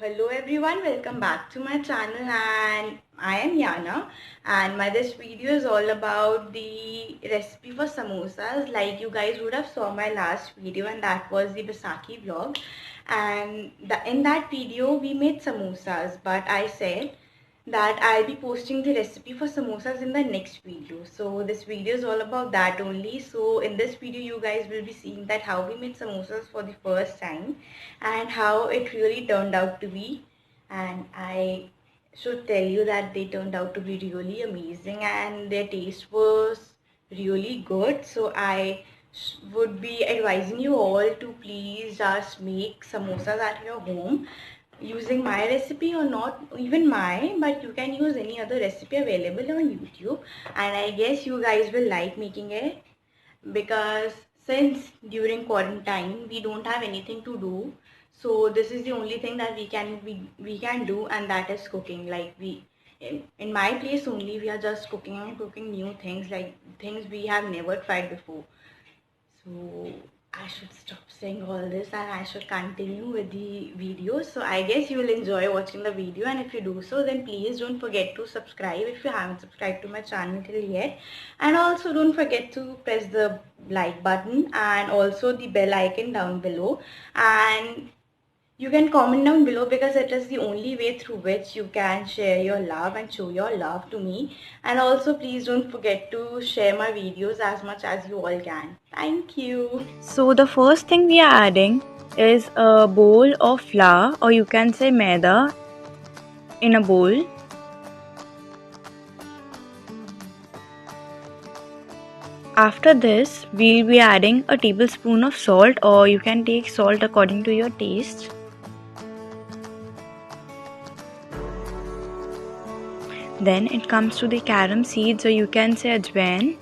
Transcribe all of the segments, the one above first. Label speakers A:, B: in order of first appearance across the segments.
A: Hello everyone, welcome back to my channel, and I am Yana, and this video is all about the recipe for samosas. Like you guys would have saw my last video, and that was the Baisakhi vlog, and in that video we made samosas, but I said that I'll be posting the recipe for samosas in the next video. So this video is all about that only. So in this video you guys will be seeing that how we made samosas for the first time and how it really turned out to be. And I should tell you that they turned out to be really amazing and their taste was really good. So I would be advising you all to please just make samosas at your home using my recipe, or not even mine, but you can use any other recipe available on YouTube, and I guess you guys will like making it, because since during quarantine we don't have anything to do, so this is the only thing that we can do, and that is cooking. Like in my place only, we are just cooking and cooking new things, like things we have never tried before. So I should stop saying all this and I should continue with the video. So I guess you will enjoy watching the video, and if you do so, then please don't forget to subscribe if you haven't subscribed to my channel till yet, and also don't forget to press the like button and also the bell icon down below, and you can comment down below, because it is the only way through which you can share your love and show your love to me. And also please don't forget to share my videos as much as you all can. Thank you.
B: So the first thing we are adding is a bowl of flour, or you can say maida, in a bowl. After this, we'll be adding a tablespoon of salt, or you can take salt according to your taste. Then it comes to the carom seeds, or you can say ajwain.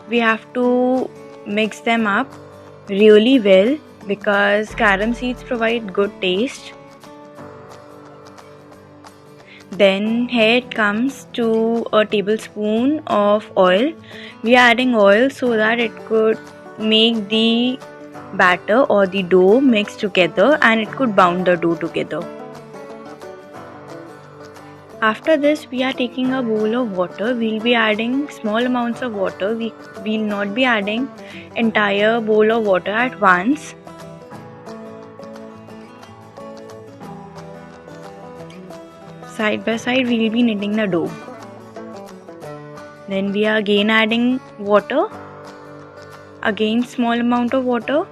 B: We have to mix them up really well because carom seeds provide good taste. Then here it comes to a tablespoon of oil. We are adding oil so that it could make the batter or the dough mix together, and it could bound the dough together. After this, we are taking a bowl of water. We'll be adding small amounts of water. We'll not be adding entire bowl of water at once. Side by side, we'll be kneading the dough. Then we are again adding water. Again small amount of water.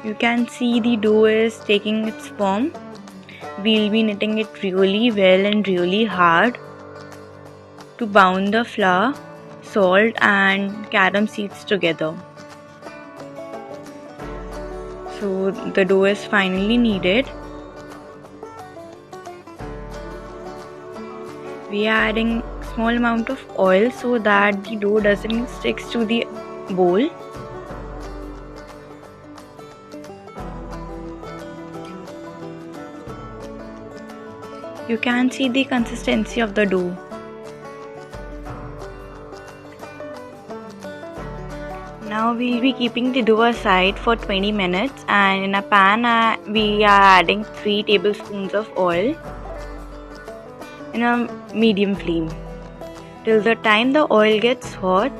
B: You can see the dough is taking its form. We'll be kneading it really well and really hard to bound the flour, salt and carom seeds together. So the dough is finally kneaded. We are adding small amount of oil so that the dough doesn't stick to the bowl. You can see the consistency of the dough. Now we'll be keeping the dough aside for 20 minutes, and in a pan we are adding 3 tablespoons of oil in a medium flame. Till the time the oil gets hot,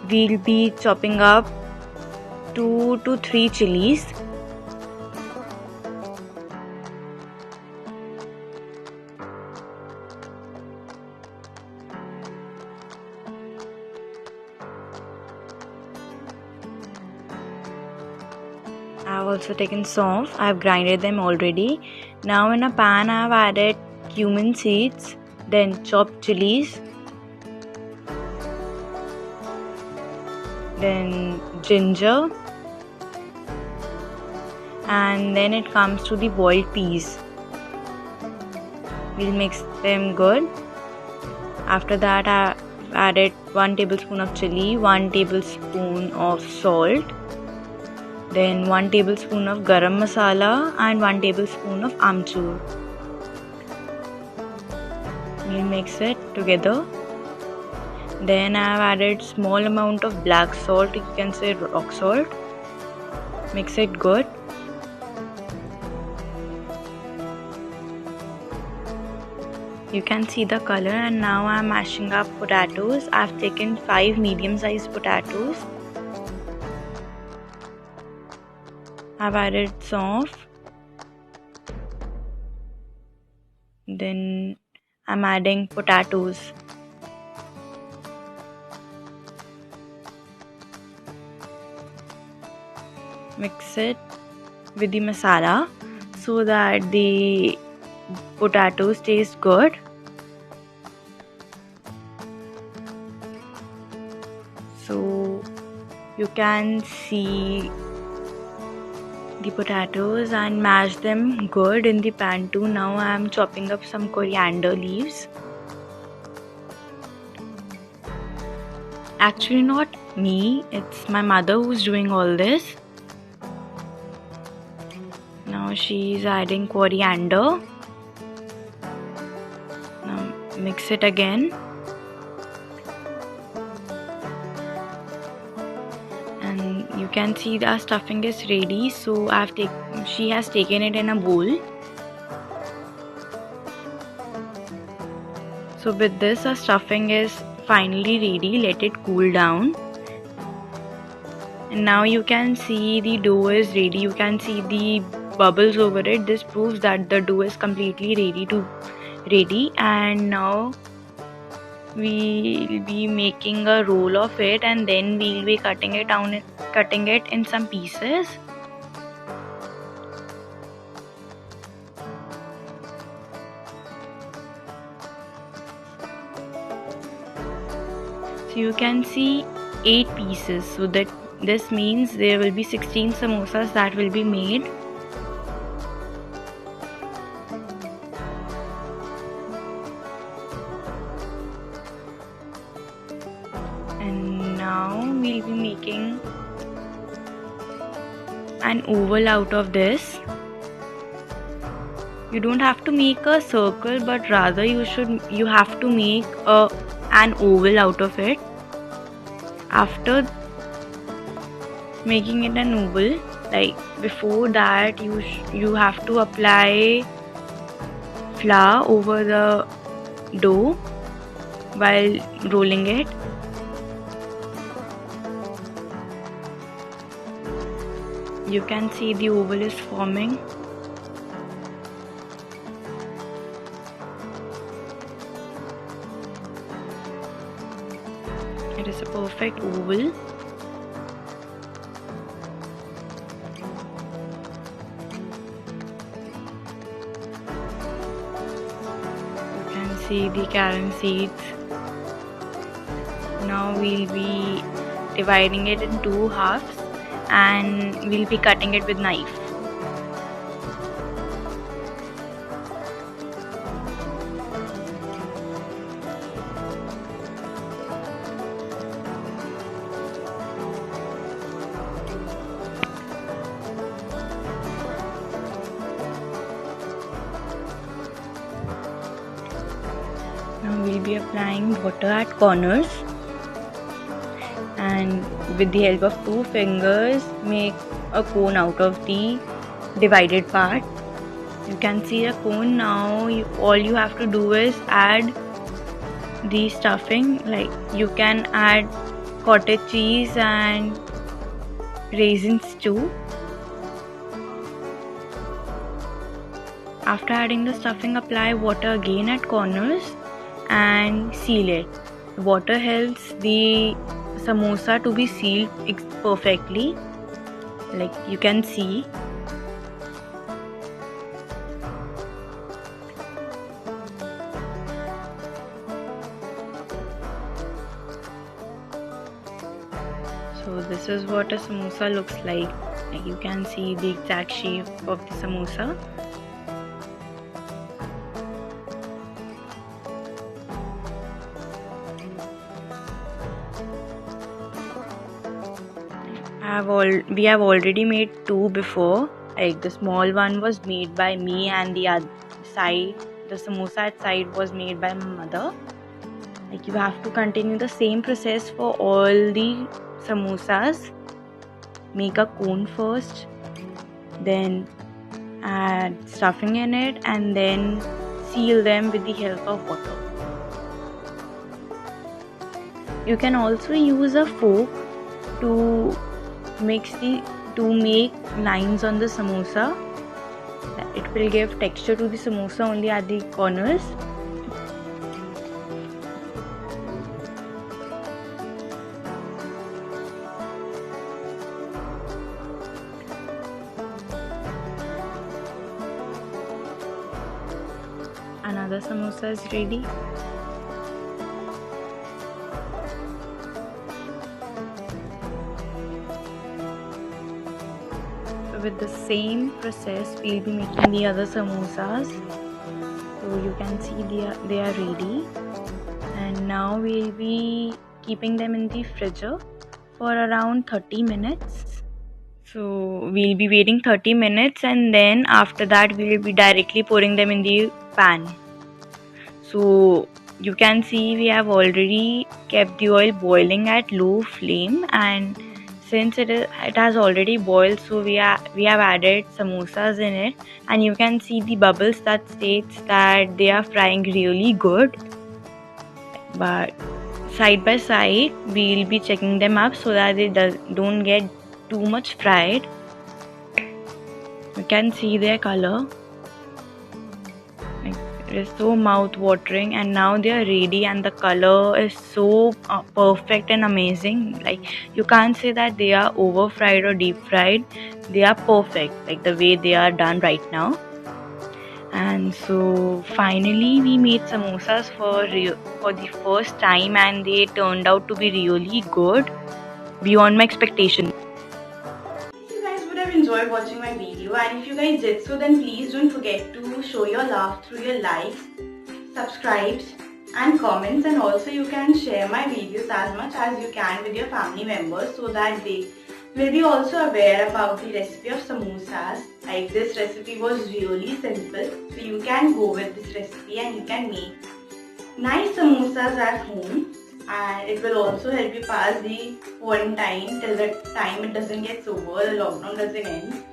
B: we'll be chopping up 2 to 3 chilies. I have also taken saunf. I have grinded them already. Now in a pan I have added cumin seeds, then chopped chilies, then ginger, and then it comes to the boiled peas. We'll mix them good. After that I added 1 tablespoon of chili, 1 tablespoon of salt, then 1 tablespoon of garam masala and 1 tablespoon of amchur. We'll mix it together. Then I have added small amount of black salt, you can say rock salt. Mix it good. You can see the color, and now I'm mashing up potatoes. I've taken 5 medium-sized potatoes. I've added sauce. Then I'm adding potatoes. Mix it with the masala so that the potatoes taste good. So you can see the potatoes and mash them good in the pan too. Now I am chopping up some coriander leaves. Actually not me, it's my mother who's doing all this. Now she's adding coriander. Now mix it again. And you can see the stuffing is ready, so she has taken it in a bowl. So with this, our stuffing is finally ready. Let it cool down. And now you can see the dough is ready. You can see the bubbles over it. This proves that the dough is completely ready. And now we'll be making a roll of it, and then we'll be cutting it in some pieces. So you can see 8 pieces, so that this means there will be 16 samosas that will be made. And now we'll be making an oval out of this. You don't have to make a circle, but rather you have to make an oval out of it. After making it an oval, like before that, you have to apply flour over the dough while rolling it. You can see the oval is forming. It is a perfect oval. You can see the carom seeds. Now we'll be dividing it in 2 halves, and we'll be cutting it with knife. Now we'll be applying water at corners, and with the help of 2 fingers make a cone out of the divided part. You can see a cone. Now all you have to do is add the stuffing. Like you can add cottage cheese and raisins too. After adding the stuffing, apply water again at corners and seal it. Water helps the samosa to be sealed perfectly, like you can see. So this is what a samosa looks like. You can see the exact shape of the samosa. We have already made 2 before. Like the small one was made by me, and the other side, the samosa side, was made by my mother. Like you have to continue the same process for all the samosas. Make a cone first, then add stuffing in it, and then seal them with the help of water. You can also use a fork to make lines on the samosa. It will give texture to the samosa only at the corners. Another samosa is ready. So with the same process, we'll be making the other samosas. So you can see they are ready. And now we'll be keeping them in the fridge for around 30 minutes. So we'll be waiting 30 minutes, and then after that we'll be directly pouring them in the pan. So you can see we have already kept the oil boiling at low flame, and since it has already boiled, so we have added samosas in it, and you can see the bubbles that states that they are frying really good. But side by side we'll be checking them up so that they don't get too much fried. You can see their color. It is so mouth-watering, and now they are ready, and the color is so perfect and amazing. Like, you can't say that they are over fried or deep fried. They are perfect, like the way they are done right now. And so finally we made samosas for the first time, and they turned out to be really good, beyond my expectation.
A: You guys would have enjoyed watching my video, and if you guys did so, then please don't forget to show your love through your likes, subscribes and comments, and also you can share my videos as much as you can with your family members so that they will be also aware about the recipe of samosas. Like, this recipe was really simple, so you can go with this recipe and you can make nice samosas at home, and it will also help you pass the quarantine till the time it doesn't get over, the lockdown doesn't end.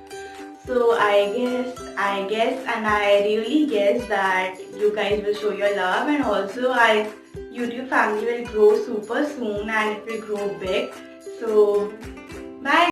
A: So I guess and I really guess that you guys will show your love, and also our YouTube family will grow super soon and it will grow big. So bye.